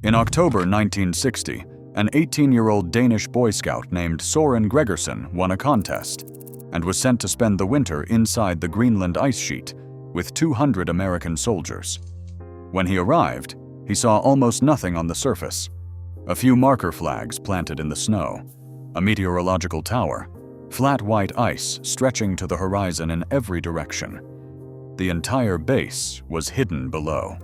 In October 1960, an 18-year-old Danish Boy Scout named Søren Gregersen won a contest and was sent to spend the winter inside the Greenland ice sheet with 200 American soldiers. When he arrived, he saw almost nothing on the surface. A few marker flags planted in the snow, a meteorological tower, flat white ice stretching to the horizon in every direction. The entire base was hidden below.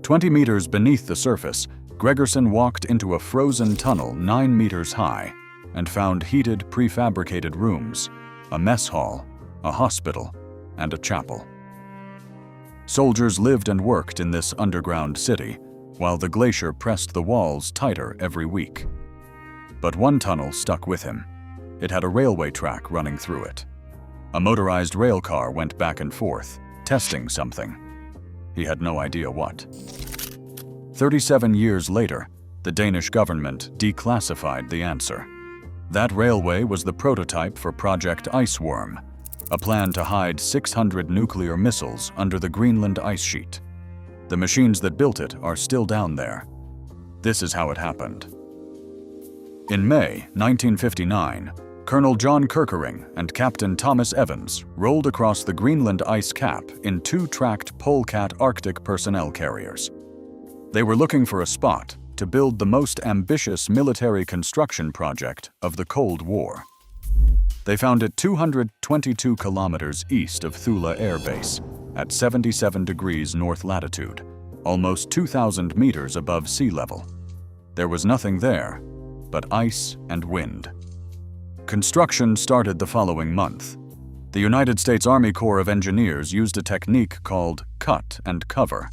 20 meters beneath the surface, Gregersen walked into a frozen tunnel 9 meters high and found heated prefabricated rooms, a mess hall, a hospital, and a chapel. Soldiers lived and worked in this underground city, while the glacier pressed the walls tighter every week. But one tunnel stuck with him. It had a railway track running through it. A motorized rail car went back and forth, testing something. He had no idea what. 37 years later, the Danish government declassified the answer. That railway was the prototype for Project Iceworm, a plan to hide 600 nuclear missiles under the Greenland ice sheet. The machines that built it are still down there. This is how it happened. In May 1959, Colonel John Kerkering and Captain Thomas Evans rolled across the Greenland ice cap in 2-tracked Polecat Arctic personnel carriers. They were looking for a spot to build the most ambitious military construction project of the Cold War. They found it 222 kilometers east of Thule Air Base, at 77 degrees north latitude, almost 2,000 meters above sea level. There was nothing there but ice and wind. Construction started the following month. The United States Army Corps of Engineers used a technique called cut and cover.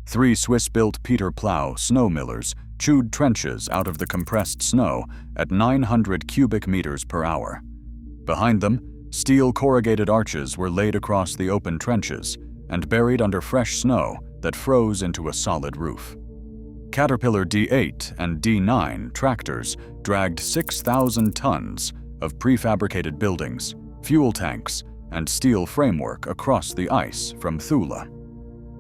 3 Swiss-built Peter Plow snow millers chewed trenches out of the compressed snow at 900 cubic meters per hour. Behind them, steel corrugated arches were laid across the open trenches and buried under fresh snow that froze into a solid roof. Caterpillar D8 and D9 tractors dragged 6,000 tons of prefabricated buildings, fuel tanks, and steel framework across the ice from Thule.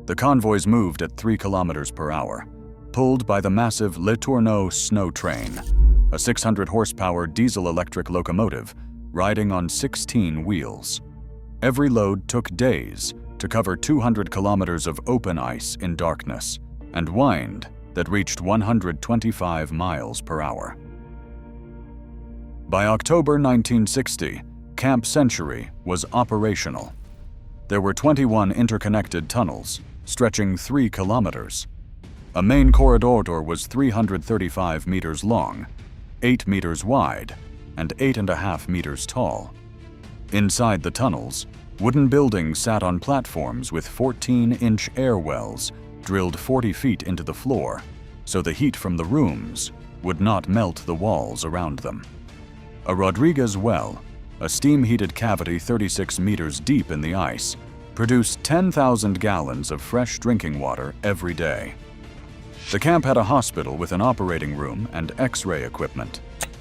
The convoys moved at 3 kilometers per hour, pulled by the massive Le Tourneau sno-train, a 600-horsepower diesel-electric locomotive riding on 16 wheels. Every load took days to cover 200 kilometers of open ice in darkness and wind that reached 125 miles per hour. By October 1960, Camp Century was operational. There were 21 interconnected tunnels, stretching 3 kilometers. A main corridor was 335 meters long, 8 meters wide, and 8.5 meters tall. Inside the tunnels, wooden buildings sat on platforms with 14-inch air wells drilled 40 feet into the floor, so the heat from the rooms would not melt the walls around them. A Rodriguez well, a steam-heated cavity 36 meters deep in the ice, produced 10,000 gallons of fresh drinking water every day. The camp had a hospital with an operating room and X-ray equipment,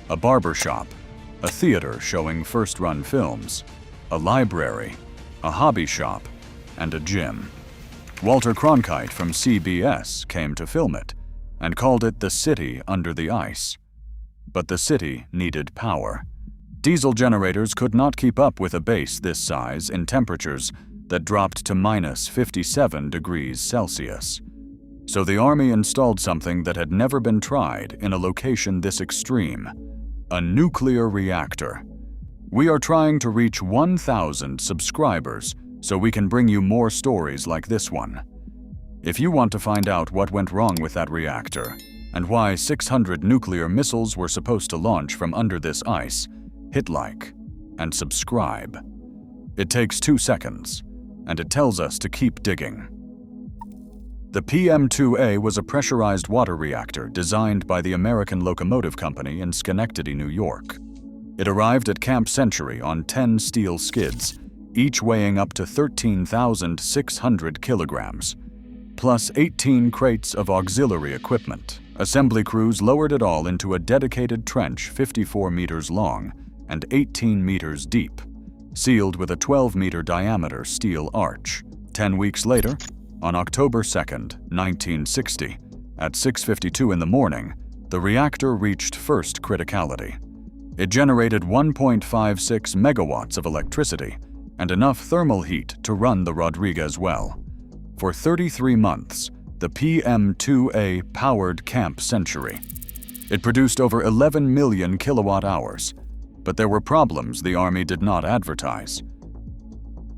a barber shop, a theater showing first-run films, a library, a hobby shop, and a gym. Walter Cronkite from CBS came to film it and called it the city under the ice. But the city needed power. Diesel generators could not keep up with a base this size in temperatures that dropped to minus 57 degrees Celsius. So the Army installed something that had never been tried in a location this extreme: a nuclear reactor. We are trying to reach 1,000 subscribers so we can bring you more stories like this one. If you want to find out what went wrong with that reactor and why 600 nuclear missiles were supposed to launch from under this ice, hit like and subscribe. It takes 2 seconds, and it tells us to keep digging. The PM-2A was a pressurized water reactor designed by the American Locomotive Company in Schenectady, New York. It arrived at Camp Century on 10 steel skids, each weighing up to 13,600 kilograms, plus 18 crates of auxiliary equipment. Assembly crews lowered it all into a dedicated trench 54 meters long and 18 meters deep, sealed with a 12-meter diameter steel arch. 10 weeks later, on October 2, 1960, At 6:52 in the morning, the reactor reached first criticality. It generated 1.56 megawatts of electricity and enough thermal heat to run the Rodriguez well. For 33 months, the PM2A powered Camp Century. It produced over 11 million kilowatt hours, but there were problems the Army did not advertise.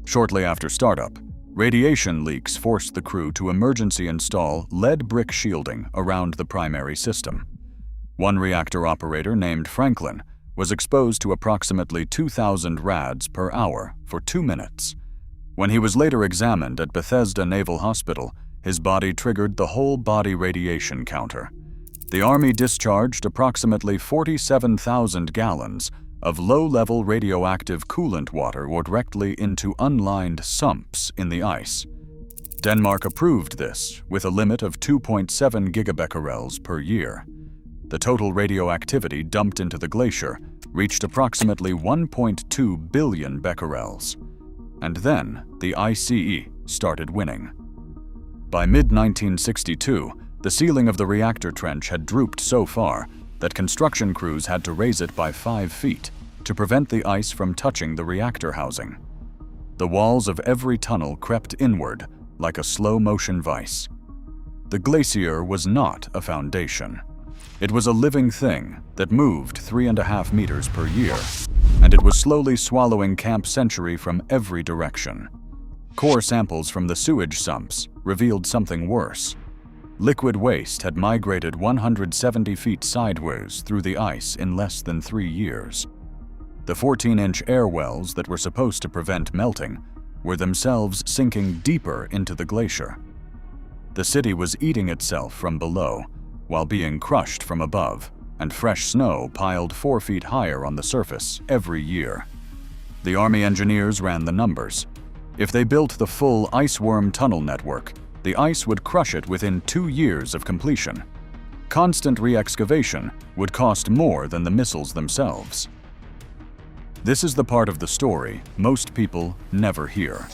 Shortly after startup, radiation leaks forced the crew to emergency install lead brick shielding around the primary system. One reactor operator named Franklin was exposed to approximately 2,000 rads per hour for 2 minutes. When he was later examined at Bethesda Naval Hospital, his body triggered the whole body radiation counter. The Army discharged approximately 47,000 gallons of low-level radioactive coolant water directly into unlined sumps in the ice. Denmark approved this with a limit of 2.7 gigabecquerels per year. The total radioactivity dumped into the glacier reached approximately 1.2 billion becquerels. And then the ICE started winning. By mid-1962, the ceiling of the reactor trench had drooped so far that construction crews had to raise it by 5 feet to prevent the ice from touching the reactor housing. The walls of every tunnel crept inward like a slow-motion vice. The glacier was not a foundation. It was a living thing that moved 3.5 meters per year, and it was slowly swallowing Camp Century from every direction. Core samples from the sewage sumps revealed something worse. Liquid waste had migrated 170 feet sideways through the ice in less than 3 years. The 14-inch air wells that were supposed to prevent melting were themselves sinking deeper into the glacier. The city was eating itself from below, while being crushed from above, and fresh snow piled 4 feet higher on the surface every year. The Army engineers ran the numbers. If they built the full Iceworm tunnel network, the ice would crush it within 2 years of completion. Constant re-excavation would cost more than the missiles themselves. This is the part of the story most people never hear.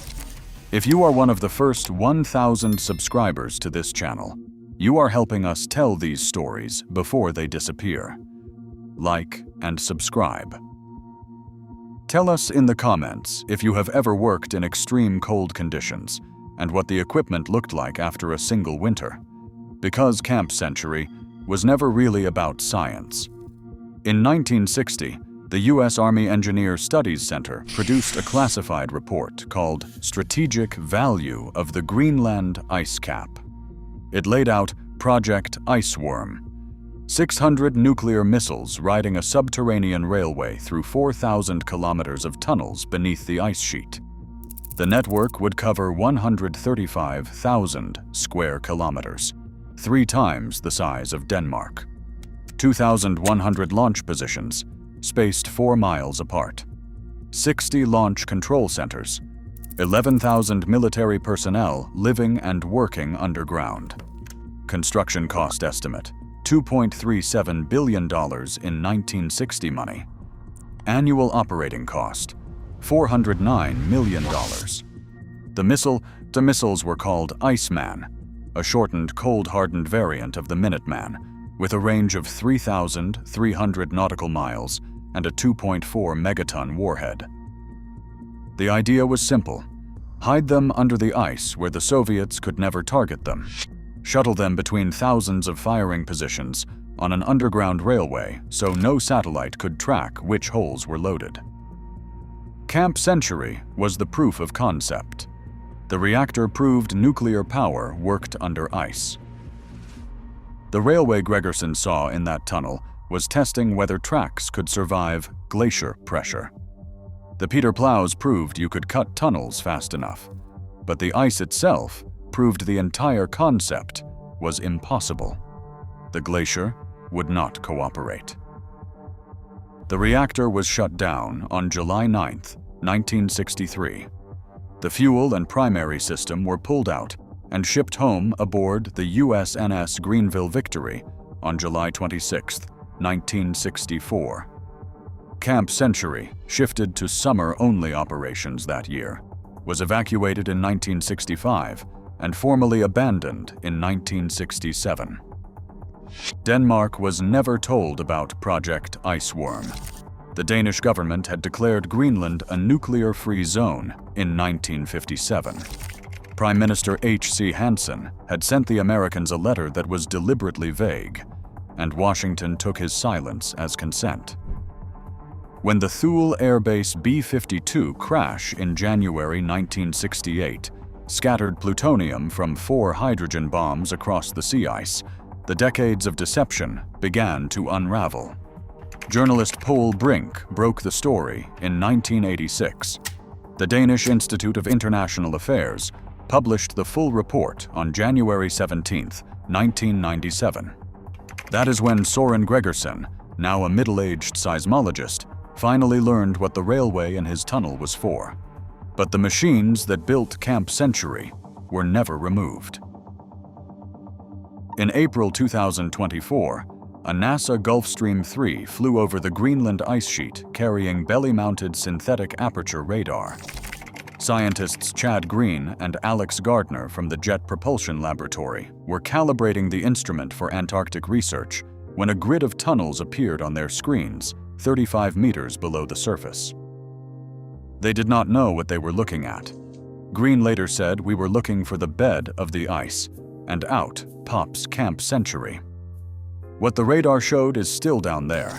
If you are one of the first 1,000 subscribers to this channel, you are helping us tell these stories before they disappear. Like and subscribe. Tell us in the comments if you have ever worked in extreme cold conditions and what the equipment looked like after a single winter. Because Camp Century was never really about science. In 1960, the U.S. Army Engineer Studies Center produced a classified report called Strategic Value of the Greenland Ice Cap. It laid out Project Iceworm, 600 nuclear missiles riding a subterranean railway through 4,000 kilometers of tunnels beneath the ice sheet. The network would cover 135,000 square kilometers, 3 times the size of Denmark. 2,100 launch positions, spaced 4 miles apart. 60 launch control centers, 11,000 military personnel living and working underground. Construction cost estimate, $2.37 billion in 1960 money. Annual operating cost, $409 million. The missiles were called Iceman, a shortened cold-hardened variant of the Minuteman, with a range of 3,300 nautical miles and a 2.4 megaton warhead. The idea was simple. Hide them under the ice where the Soviets could never target them. Shuttle them between thousands of firing positions on an underground railway so no satellite could track which holes were loaded. Camp Century was the proof of concept. The reactor proved nuclear power worked under ice. The railway Gregerson saw in that tunnel was testing whether tracks could survive glacier pressure. The Peter Plows proved you could cut tunnels fast enough, but the ice itself proved the entire concept was impossible. The glacier would not cooperate. The reactor was shut down on July 9, 1963. The fuel and primary system were pulled out and shipped home aboard the USNS Greenville Victory on July 26, 1964. Camp Century shifted to summer-only operations that year, was evacuated in 1965, and formally abandoned in 1967. Denmark was never told about Project Iceworm. The Danish government had declared Greenland a nuclear-free zone in 1957. Prime Minister H.C. Hansen had sent the Americans a letter that was deliberately vague, and Washington took his silence as consent. When the Thule Air Base B-52 crash in January 1968 scattered plutonium from 4 hydrogen bombs across the sea ice, the decades of deception began to unravel. Journalist Poul Brink broke the story in 1986. The Danish Institute of International Affairs published the full report on January 17, 1997. That is when Søren Gregersen, now a middle-aged seismologist, finally learned what the railway in his tunnel was for. But the machines that built Camp Century were never removed. In April 2024, a NASA Gulfstream 3 flew over the Greenland ice sheet carrying belly-mounted synthetic aperture radar. Scientists Chad Green and Alex Gardner from the Jet Propulsion Laboratory were calibrating the instrument for Antarctic research when a grid of tunnels appeared on their screens, 35 meters below the surface. They did not know what they were looking at. Green later said, "We were looking for the bed of the ice, and out pops Camp Century." What the radar showed is still down there.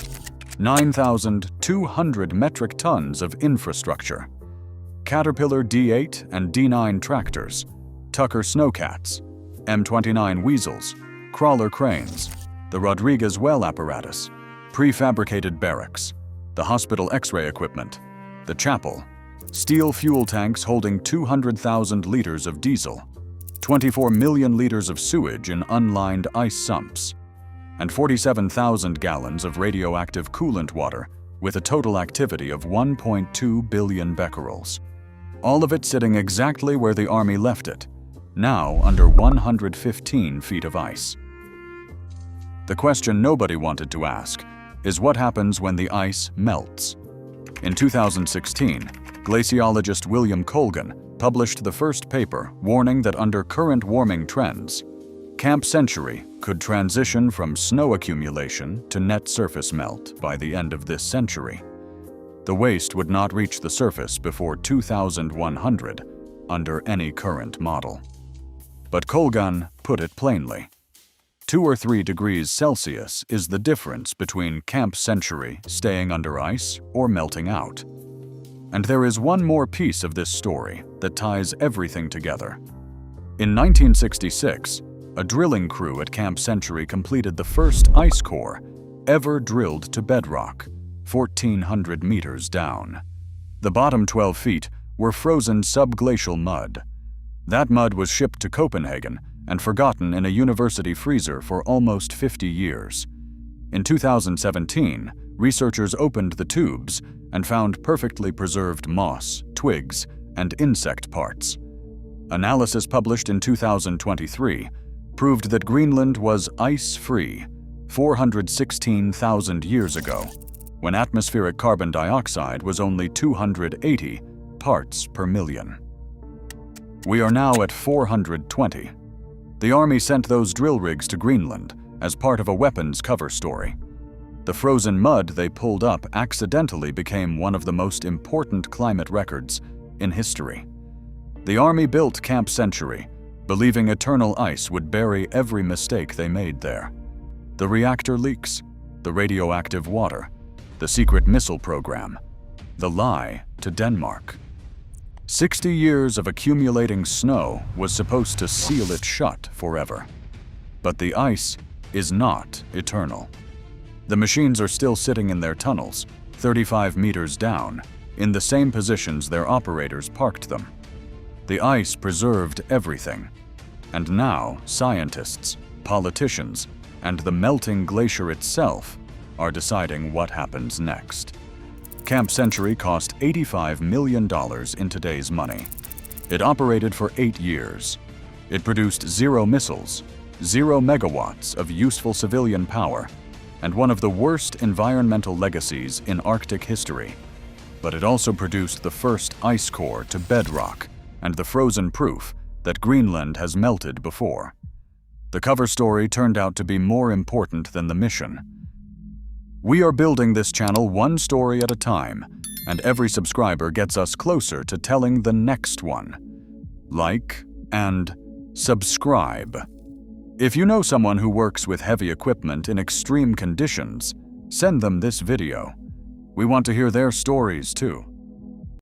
9,200 metric tons of infrastructure. Caterpillar D8 and D9 tractors, Tucker snowcats, M29 weasels, crawler cranes, the Rodriguez well apparatus, prefabricated barracks, the hospital X-ray equipment, the chapel, steel fuel tanks holding 200,000 liters of diesel, 24 million liters of sewage in unlined ice sumps, and 47,000 gallons of radioactive coolant water with a total activity of 1.2 billion becquerels. All of it sitting exactly where the Army left it, now under 115 feet of ice. The question nobody wanted to ask is what happens when the ice melts. In 2016, glaciologist William Colgan published the first paper warning that under current warming trends, Camp Century could transition from snow accumulation to net surface melt by the end of this century. The waste would not reach the surface before 2100 under any current model. But Colgan put it plainly. 2 or 3 degrees Celsius is the difference between Camp Century staying under ice or melting out. And there is one more piece of this story that ties everything together. In 1966, a drilling crew at Camp Century completed the first ice core ever drilled to bedrock, 1,400 meters down. The bottom 12 feet were frozen subglacial mud. That mud was shipped to Copenhagen and forgotten in a university freezer for almost 50 years. In 2017, researchers opened the tubes and found perfectly preserved moss, twigs, and insect parts. Analysis published in 2023 proved that Greenland was ice-free 416,000 years ago, when atmospheric carbon dioxide was only 280 parts per million. We are now at 420. The Army sent those drill rigs to Greenland as part of a weapons cover story. The frozen mud they pulled up accidentally became one of the most important climate records in history. The Army built Camp Century, believing eternal ice would bury every mistake they made there. The reactor leaks, the radioactive water, the secret missile program, the lie to Denmark. 60 years of accumulating snow was supposed to seal it shut forever. But the ice is not eternal. The machines are still sitting in their tunnels, 35 meters down, in the same positions their operators parked them. The ice preserved everything. And now scientists, politicians, and the melting glacier itself are deciding what happens next. Camp Century cost $85 million in today's money. It operated for 8 years. It produced 0 missiles, 0 megawatts of useful civilian power, and one of the worst environmental legacies in Arctic history. But it also produced the first ice core to bedrock and the frozen proof that Greenland has melted before. The cover story turned out to be more important than the mission. We are building this channel one story at a time, and every subscriber gets us closer to telling the next one. Like and subscribe. If you know someone who works with heavy equipment in extreme conditions, send them this video. We want to hear their stories too.